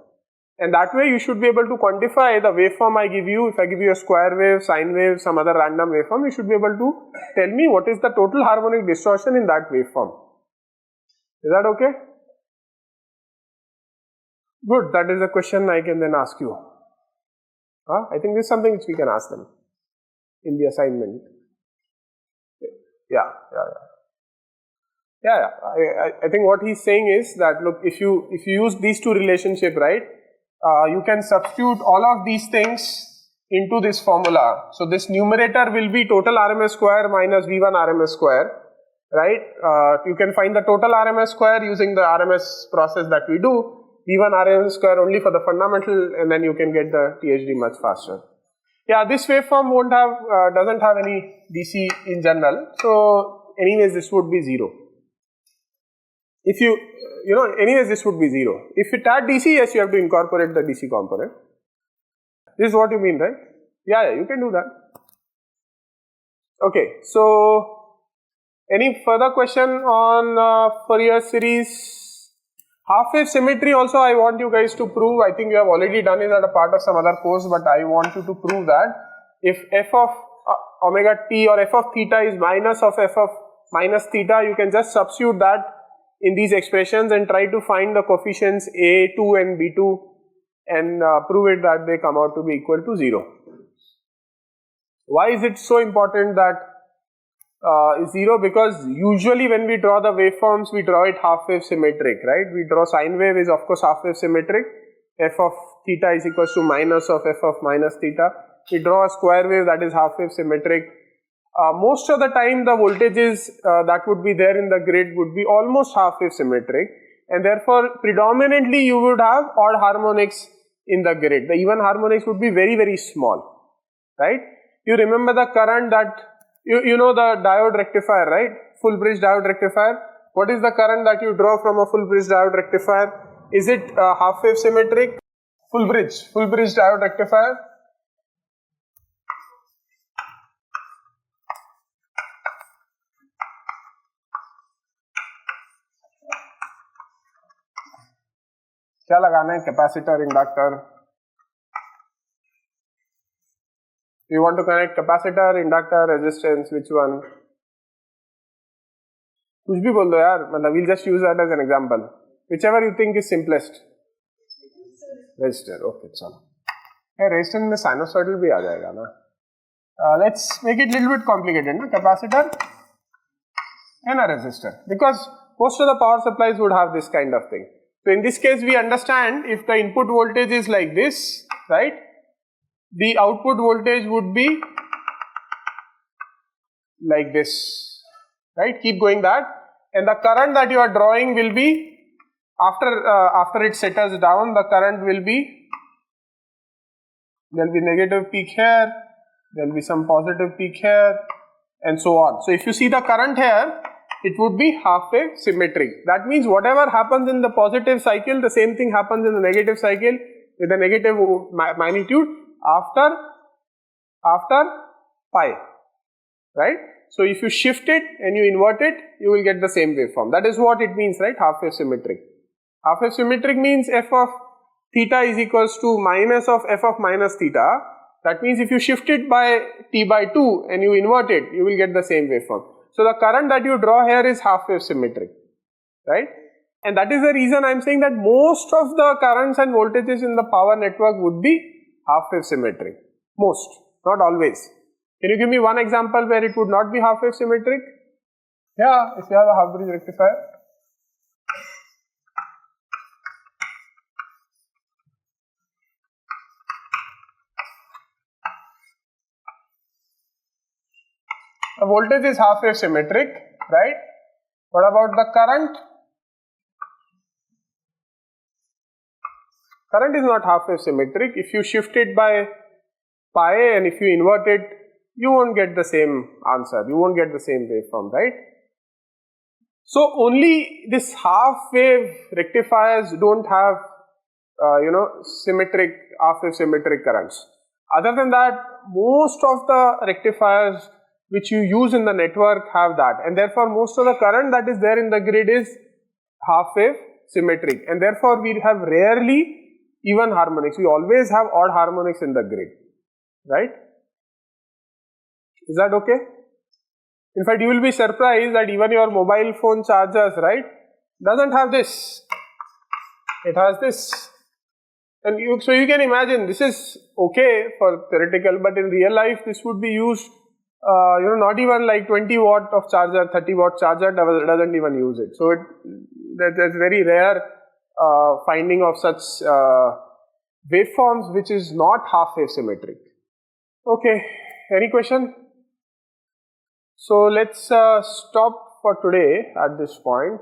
And that way you should be able to quantify the waveform I give you. If I give you a square wave, sine wave, some other random waveform, you should be able to tell me what is the total harmonic distortion in that waveform. Is that okay? Good, that is a question I can then ask you. I think this is something which we can ask them in the assignment. Yeah. I think what he's saying is that, look, if you use these two relationship, right, you can substitute all of these things into this formula. So this numerator will be total RMS square minus V1 RMS square, right? You can find the total RMS square using the RMS process that we do. V1 RMS square only for the fundamental, and then you can get the THD much faster. Yeah, this waveform doesn't have any DC in general. So anyways, this would be 0. If anyways this would be 0. If it had DC, yes, you have to incorporate the DC component. This is what you mean, right? Yeah, you can do that. Okay, so any further question on Fourier series? Half-wave symmetry also I want you guys to prove. I think you have already done it as a part of some other course, but I want you to prove that if f of omega t or f of theta is minus of f of minus theta, you can just substitute that in these expressions and try to find the coefficients A2 and B2 and prove it that they come out to be equal to 0. Why is it so important that 0? Because usually when we draw the waveforms, we draw it half-wave symmetric, right? We draw sine wave is of course half-wave symmetric. F of theta is equals to minus of f of minus theta. We draw a square wave that is half-wave symmetric. Most of the time the voltages that would be there in the grid would be almost half-wave symmetric, and therefore predominantly you would have odd harmonics in the grid. The even harmonics would be very, very small, right? You remember the current that, you know the diode rectifier, right? Full bridge diode rectifier. What is the current that you draw from a full bridge diode rectifier? Is it half-wave symmetric? Full bridge diode rectifier. क्या लगाना है? Capacitor, inductor. You want to connect capacitor, inductor, resistance, which one? कुछ भी बोल दो यार, मतलब we'll just use that as an example. Whichever you think is simplest. Resistor, okay, चलो. Resistor में sinusoidal भी आ जाएगा ना. Let's make it little bit complicated, ना? Capacitor and a resistor, because most of the power supplies would have this kind of thing. So in this case, we understand if the input voltage is like this, right? The output voltage would be like this, right? Keep going that, and the current that you are drawing will be after it settles down. The current will be, there will be negative peak here, there will be some positive peak here, and so on. So if you see the current here, it would be half-wave symmetric. That means whatever happens in the positive cycle, the same thing happens in the negative cycle with a negative magnitude after pi, right? So if you shift it and you invert it, you will get the same waveform. That is what it means, right? Half-wave symmetric. Half-wave symmetric means f of theta is equals to minus of f of minus theta. That means if you shift it by t by 2 and you invert it, you will get the same waveform. So the current that you draw here is half-wave symmetric, right? And that is the reason I am saying that most of the currents and voltages in the power network would be half-wave symmetric. Most, not always. Can you give me one example where it would not be half-wave symmetric? Yeah, if you have a half-bridge rectifier. The voltage is half wave symmetric, right? What about the current? Current is not half wave symmetric. If you shift it by pi and if you invert it, you won't get the same answer. You won't get the same waveform, right? So only this half wave rectifiers don't have symmetric, half wave symmetric currents. Other than that, most of the rectifiers which you use in the network have that, and therefore most of the current that is there in the grid is half wave symmetric, and therefore we have rarely even harmonics. We always have odd harmonics in the grid, right? Is that okay? In fact, you will be surprised that even your mobile phone chargers, right, doesn't have this. It has this. And so you can imagine this is okay for theoretical, but in real life this would be used, not even like 20 watt of charger, 30 watt charger doesn't even use it. So there's very rare finding of such waveforms which is not half wave symmetric. Okay, any question? So let's stop for today at this point.